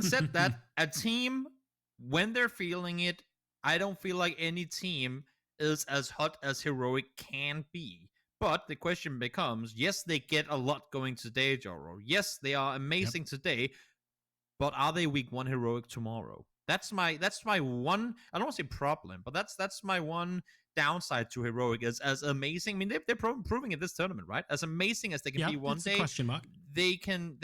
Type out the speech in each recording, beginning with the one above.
Having said that, a team, when they're feeling it, I don't feel like any team is as hot as Heroic can be. But the question becomes, yes, they get a lot going today, Joro. Yes, they are amazing today, but are they week 1 Heroic tomorrow? That's my one, I don't want to say problem, but that's my one downside to Heroic is as amazing. I mean, they're proving in this tournament, right? As amazing as they can be one day, question mark. they can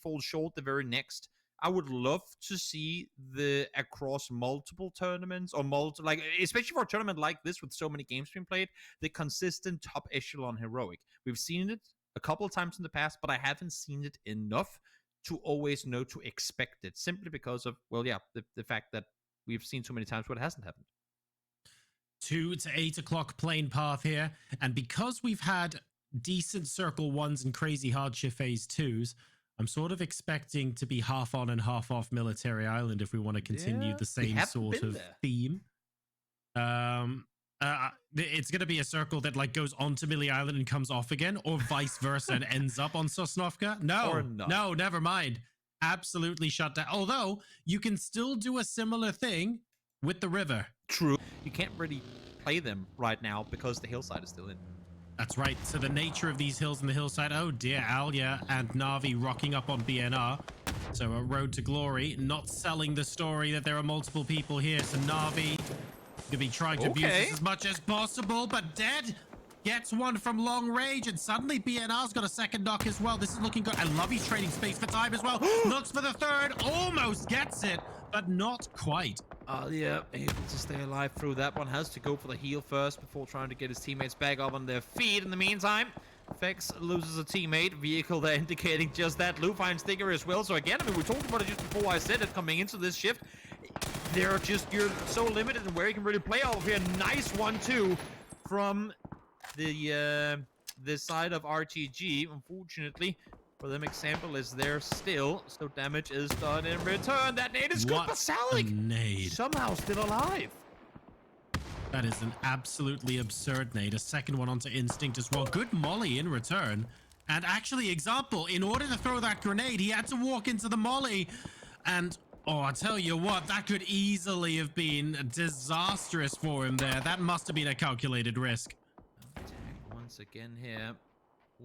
fall short the very next. I would love to see the across multiple tournaments or like especially for a tournament like this with so many games being played, the consistent top echelon Heroic. We've seen it a couple of times in the past, but I haven't seen it enough to always know to expect it, simply because of, well, yeah, the fact that we've seen so many times where it hasn't happened. 2 to 8 o'clock plane path here, and because we've had decent circle 1s and crazy hardship phase 2s, I'm sort of expecting to be half on and half off Military Island if we want to continue the same sort of theme. It's going to be a circle that like goes onto Millie Island and comes off again, or vice versa and ends up on Sosnovka. No, never mind. Absolutely shut down. Although you can still do a similar thing with the river. True. You can't really play them right now because the hillside is still in. That's right. So the nature of these hills and the hillside. Oh dear, Alia and Na'Vi rocking up on BNR. So a road to glory, not selling the story that there are multiple people here. So Na'Vi could be trying to abuse this as much as possible, but dead gets one from long range, and suddenly BNR's got a second knock as well. This is looking good. I love he's trading space for time as well. Looks for the third, almost gets it, but not quite. Yeah, able to stay alive through that one. Has to go for the heal first before trying to get his teammates back up on their feet. In the meantime, Fex loses a teammate. Vehicle there indicating just that. Lou finds Digger as well. So again, I mean, we talked about it just before I said it coming into this shift. You're so limited in where you can really play all of here. Nice 1-2 from the side of RTG. Unfortunately, for them, example is there still, so damage is done in return. That nade is good, but Salik somehow still alive. That is an absolutely absurd nade. A second one onto Instinct as well. Good molly in return. And actually, example, in order to throw that grenade, he had to walk into the molly. And, oh, I tell you what, that could easily have been disastrous for him there. That must have been a calculated risk. Attack once again here.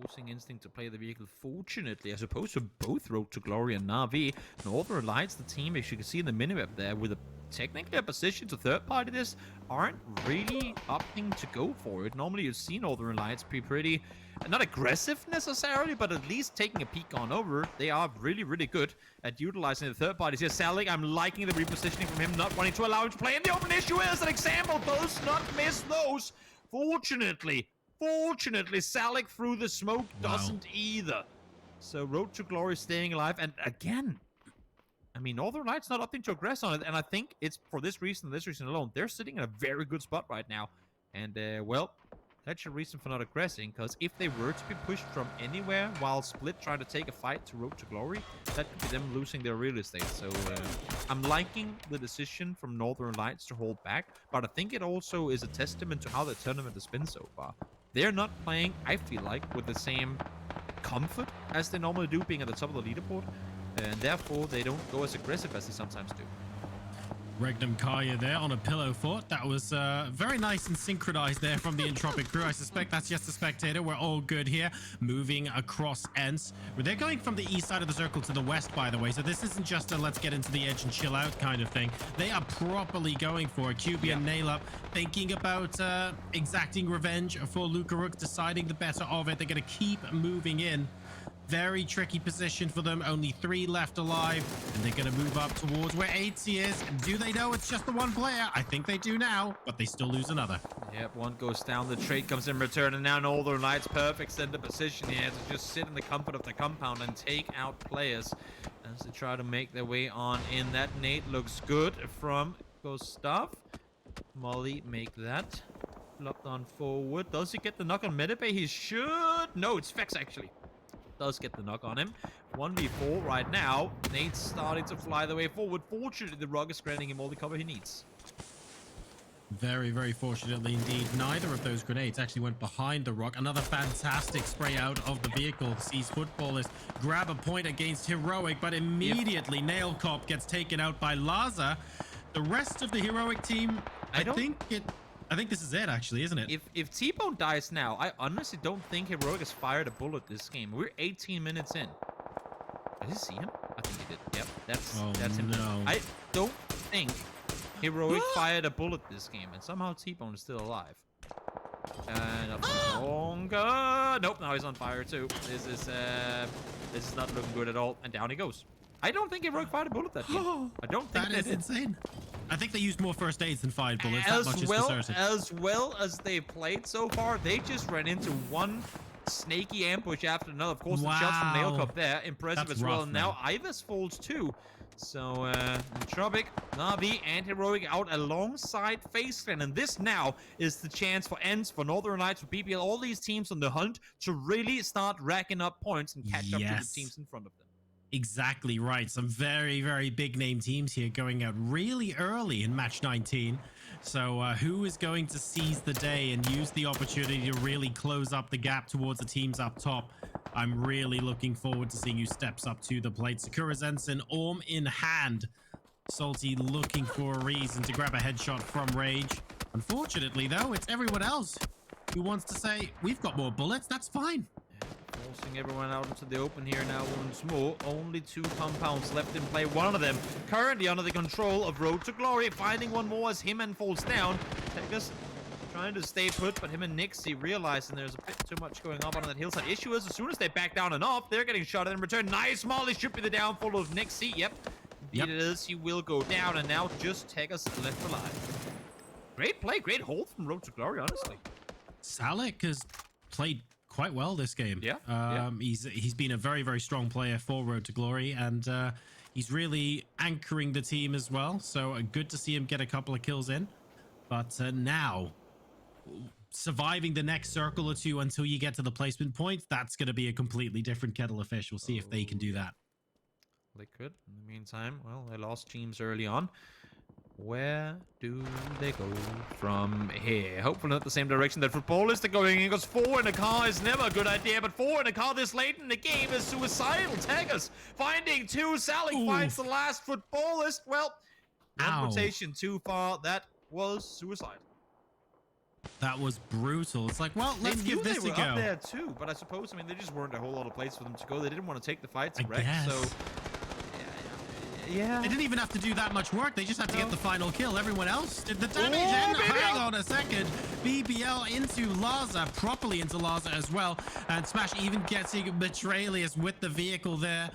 Forcing Instinct to play the vehicle. Fortunately, as opposed to both Road to Glory and Na'Vi, Northern Lights, the team, as you can see in the minimap there, with technically a position to third party this, aren't really opting to go for it. Normally, you've seen Northern Lights be pretty, not aggressive necessarily, but at least taking a peek on over. They are really, really good at utilizing the third parties here. Salik, I'm liking the repositioning from him, not wanting to allow him to play in the open. Issue is an example, does not miss those. Fortunately, Salik through the smoke doesn't either. So Road to Glory staying alive. And again, I mean, Northern Lights not opting to aggress on it. And I think it's for this reason alone. They're sitting in a very good spot right now. And, well, that's your reason for not aggressing. Because if they were to be pushed from anywhere while Split trying to take a fight to Road to Glory, that could be them losing their real estate. So I'm liking the decision from Northern Lights to hold back. But I think it also is a testament to how the tournament has been so far. They're not playing, I feel like, with the same comfort as they normally do, being at the top of the leaderboard. And therefore, they don't go as aggressive as they sometimes do. Regnum Kaya there on a pillow fort. That was very nice and synchronized there from the Entropic crew. I suspect that's just a spectator. We're all good here. Moving across Ents. They're going from the east side of the circle to the west, by the way. So this isn't just a let's get into the edge and chill out kind of thing. They are properly going for a QB and nail up, thinking about exacting revenge for Lukaruk, deciding the better of it. They're going to keep moving in. Very tricky position for them. Only 3 left alive, and they're going to move up towards where 80 is. Do they know it's just the one player? I think they do now, but they still lose another. Yep, one goes down. The trade comes in return, and now Northern Lights perfect center position here to just sit in the comfort of the compound and take out players as they try to make their way on in. That nade looks good from Gustav. Molly make that. Flopped on forward. Does he get the knock on Medibay? He should. No, it's Fex actually. Does get the knock on him. 1v4 right now. Nate's starting to fly the way forward. Fortunately, the Rug is granting him all the cover he needs. Very, very fortunately indeed, neither of those grenades actually went behind the rock. Another fantastic spray out of the vehicle sees footballers grab a point against Heroic, but immediately Nail Cop gets taken out by Laza. The rest of the Heroic team, I think this is it actually, isn't it? If T-Bone dies now, I honestly don't think Heroic has fired a bullet this game. We're 18 minutes in. Did he see him? I think he did. Yep, that's him. No. I don't think Heroic fired a bullet this game, and somehow T-Bone is still alive. And up longer. Nope, now he's on fire too. This is not looking good at all. And down he goes. I don't think Heroic fired a bullet that game. I don't think that is insane. I think they used more first aids than fired bullets. As well as they played so far, they just ran into one snaky ambush after another. Of course, the shots from Nail Cup there, impressive. That's as well. And now Ivers falls too. So, Entropic, Na'Vi, and Heroic out alongside FaZe Clan. And this now is the chance for ENCE, for Northern Lights, for BBL, all these teams on the hunt to really start racking up points and catch up to the teams in front of them. Exactly right. Some very, very big name teams here going out really early in match 19. So who is going to seize the day and use the opportunity to really close up the gap towards the teams up top? I'm really looking forward to seeing who steps up to the plate. Sakura Zenson, Orm in hand. Salty looking for a reason to grab a headshot from Rage. Unfortunately, though, it's everyone else who wants to say, we've got more bullets, that's fine. Forcing everyone out into the open here now once more. Only 2 compounds left in play. One of them currently under the control of Road to Glory. Finding one more as Him and falls down. Tegus trying to stay put, but him and Nixie realizing there's a bit too much going on that hillside. Issue is, as soon as they back down and off, they're getting shot at in return. Nice Molly should be the downfall of Nixie. Yep. It is. He will go down, and now just Tegus left alive. Great play, great hold from Road to Glory, honestly. Salik has played quite well this game. He's been a very, very strong player for Road to Glory, and he's really anchoring the team as well. So good to see him get a couple of kills in. But now, surviving the next circle or two until you get to the placement point, that's going to be a completely different kettle of fish. We'll see if they can do that. They could. In the meantime, well, they lost teams early on. Where do they go from here? Hopefully not the same direction that footballers are going in, because 4 in a car is never a good idea, but 4 in a car this late in the game is suicidal. Tegus finding 2. Sally finds the last footballist. Well, one rotation too far. That was suicide. That was brutal. It's like, well, let's give this a go. They were up there too, but I suppose, I mean, there just weren't a whole lot of places for them to go. They didn't want to take the fight to wreck, so... Yeah. They didn't even have to do that much work. They just had to get the final kill. Everyone else did the damage. And hang on a second. BBL into Laza, properly into Laza as well. And Smash even getting Betrayalius with the vehicle there.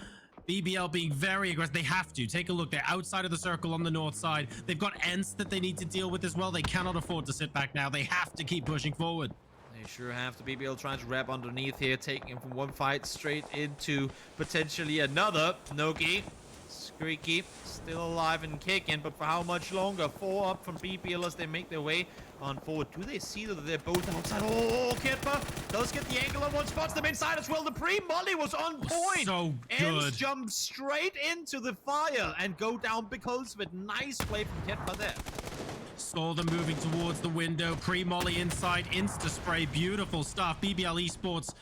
BBL being very aggressive. They have to. Take a look. They're outside of the circle on the north side. They've got ENCE that they need to deal with as well. They cannot afford to sit back now. They have to keep pushing forward. They sure have to. BBL trying to wrap underneath here, taking him from one fight straight into potentially another. Nogi. Squeaky still alive and kicking, but for how much longer? 4 up from BBL as they make their way on forward. Do they see that they're both outside? Oh, Kipper does get the angle on one, spots them inside as well. The pre-molly was on point. So good. ENCE jump straight into the fire and go down because of it. Nice play from Kipper there. Saw them moving towards the window. Pre-molly inside, insta-spray. Beautiful stuff. BBL Esports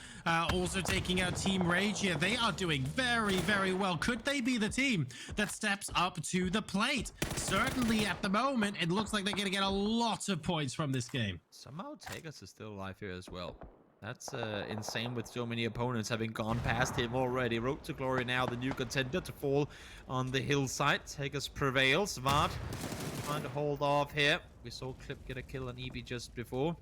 also taking out Team Rage here. They are doing very, very well. Could they be the team that steps up to the plate? Certainly at the moment, it looks like they're going to get a lot of points from this game. Somehow Tegus is still alive here as well. That's insane with so many opponents having gone past him already. Road to Glory now, the new contender to fall on the hillside. Tegus prevails. Vard trying to hold off here. We saw Clip get a kill on EB just before.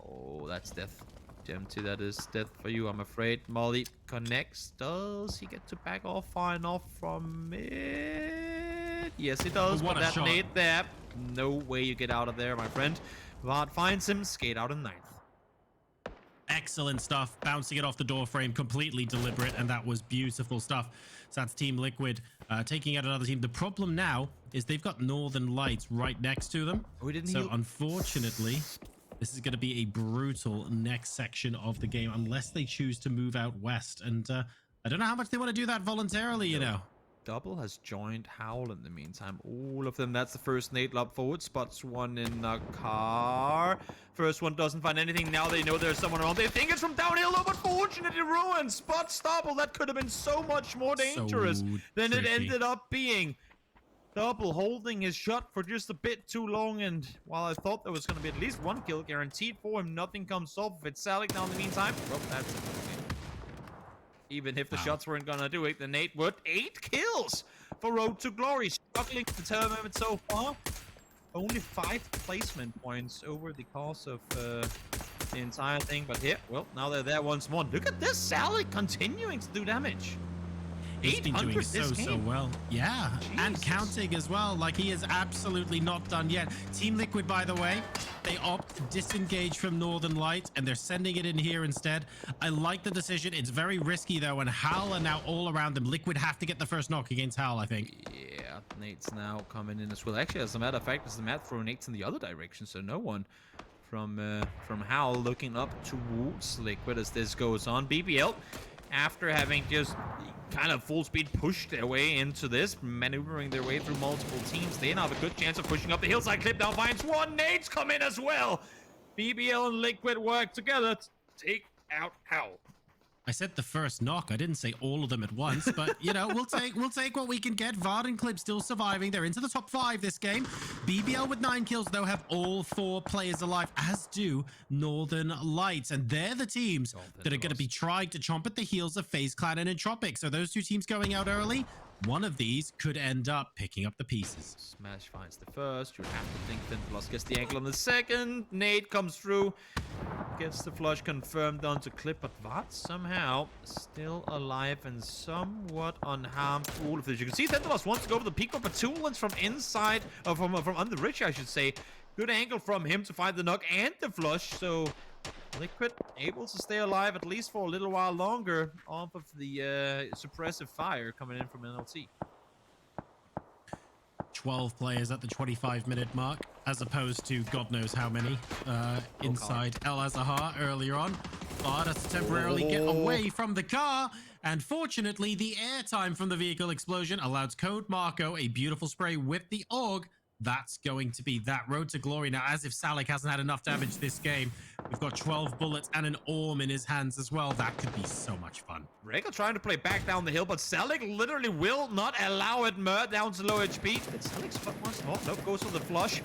Oh, that's death. Empty, that is death for you, I'm afraid. Molly connects. Does he get to back off fine off from it? Yes, he does. What but a that shot. nade there. No way you get out of there, my friend. Vard finds him. Skate out in 9th. Excellent stuff. Bouncing it off the door frame, completely deliberate, and that was beautiful stuff. So that's Team Liquid taking out another team. The problem now is they've got Northern Lights right next to them. So unfortunately, this is going to be a brutal next section of the game unless they choose to move out west. And I don't know how much they want to do that voluntarily, you know. Double has joined Howl in the meantime. All of them. That's the first nade lob forward. Spots one in a car. First one doesn't find anything. Now they know there's someone around. They think it's from downhill, though, but fortunately ruined. Spots Double. That could have been so much more dangerous than it ended up being. Double holding his shot for just a bit too long, and while I thought there was going to be at least one kill guaranteed for him, nothing comes off of it. Salik now in the meantime. Well, that's it. Even if the shots weren't going to do it, the nade would. 8 kills for Road to Glory. Struggling to determine it so far. Only 5 placement points over the course of the entire thing. But here, well, now they're there once more. Look at this. Salik continuing to do damage. He's been doing so well. Yeah, Jesus. And counting as well. Like, he is absolutely not done yet. Team Liquid, by the way, they opt to disengage from Northern Light, and they're sending it in here instead. I like the decision. It's very risky, though, and Howl are now all around them. Liquid have to get the first knock against Howl, I think. Yeah, Nate's now coming in as well. Actually, as a matter of fact, as the map throwing Nate's in the other direction, so no one from Howl looking up towards Liquid as this goes on. BBL, after having just kind of full speed pushed their way into this, maneuvering their way through multiple teams, they now have a good chance of pushing up the hillside. Clip now finds one. Nades come in as well. BBL and Liquid work together to take out Howl. I said the first knock. I didn't say all of them at once, but you know, we'll take what we can get. Vard and Clip still surviving. They're into the top 5 this game. BBL with 9 kills, though, have all 4 players alive, as do Northern Lights, and they're the teams that are going to be trying to chomp at the heels of FaZe Clan and Entropic. So those 2 teams going out early. One of these could end up picking up the pieces. Smash finds the first. You have to think Thintalos gets the angle on the second. Nade comes through. Gets the flush confirmed onto Clip, but Vard somehow still alive and somewhat unharmed through all of this. You can see Thintalos wants to go for the peak, but Petulance from inside, from under Rich, I should say. Good angle from him to find the knock and the flush, so Liquid able to stay alive at least for a little while longer off of the suppressive fire coming in from NLT. 12 players at the 25-minute mark, as opposed to God knows how many inside El Azahar earlier on. Vard has to temporarily get away from the car, and fortunately, the airtime from the vehicle explosion allows Code Marco a beautiful spray with the AUG. That's going to be that. Road to Glory now, as if Salik hasn't had enough damage this game. We've got 12 bullets and an Orm in his hands as well. That could be so much fun. Rego trying to play back down the hill, but Salik literally will not allow it. Mer down to low HP. But Salik's spot once more. Nope, goes for the flush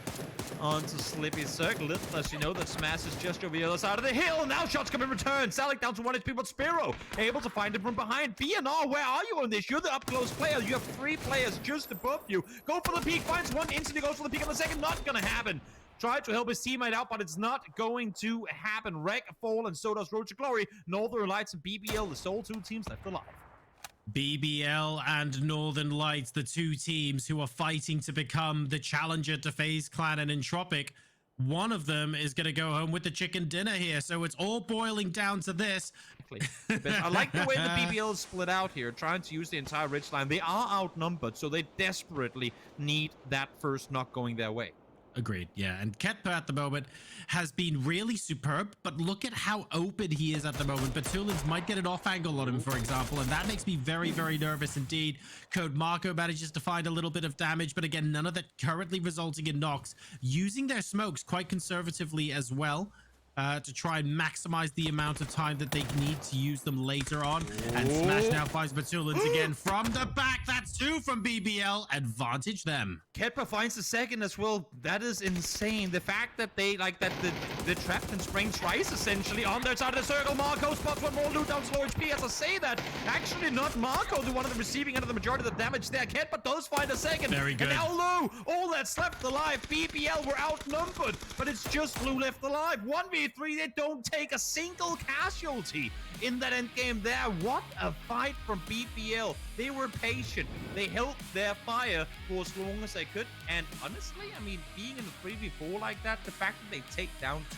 onto Slippy Circle. Little does you know that Smash is just over the other side of the hill. Now shots come in return. Salik down to 1 HP, but Spiro able to find him from behind. BNR, where are you on this? You're the up-close player. You have 3 players just above you. Go for the peak, finds one, instantly goes for the peak on the second. Not gonna happen. Tried to help his teammate out, but it's not going to happen. Wreck, fall, and so does Road to Glory. Northern Lights and BBL, the sole 2 teams left alive. BBL and Northern Lights, the 2 teams who are fighting to become the challenger to FaZe Clan and Entropic. One of them is going to go home with the chicken dinner here, so it's all boiling down to this. I like the way the BBL is split out here, trying to use the entire ridge line. They are outnumbered, so they desperately need that first knock going their way. Agreed, yeah. And Ketpa at the moment has been really superb, but look at how open he is at the moment. Petulance might get an off angle on him, for example, and that makes me very, very nervous indeed. Code Marco manages to find a little bit of damage, but again, none of that currently resulting in knocks. Using their smokes quite conservatively as well. To try and maximize the amount of time that they need to use them later on. And Smash now finds Petulance again from the back. That's 2 from BBL. Advantage them. Ketpa finds the second as well. That is insane. The fact that they, like, that the trap and spring twice essentially on their side of the circle. Marco spots one more loot down slow HP. As I say that, actually not Marco, the one of the receiving end of the majority of the damage there. Ketpa does find a second. Very good. And now Lou, all that's left alive. BBL were outnumbered, but it's just Lou left alive. 1v3, they don't take a single casualty in that end game there. What a fight from BBL. They were patient. They held their fire for as long as they could. And honestly, I mean, being in the 3v4 like that, the fact that they take down 2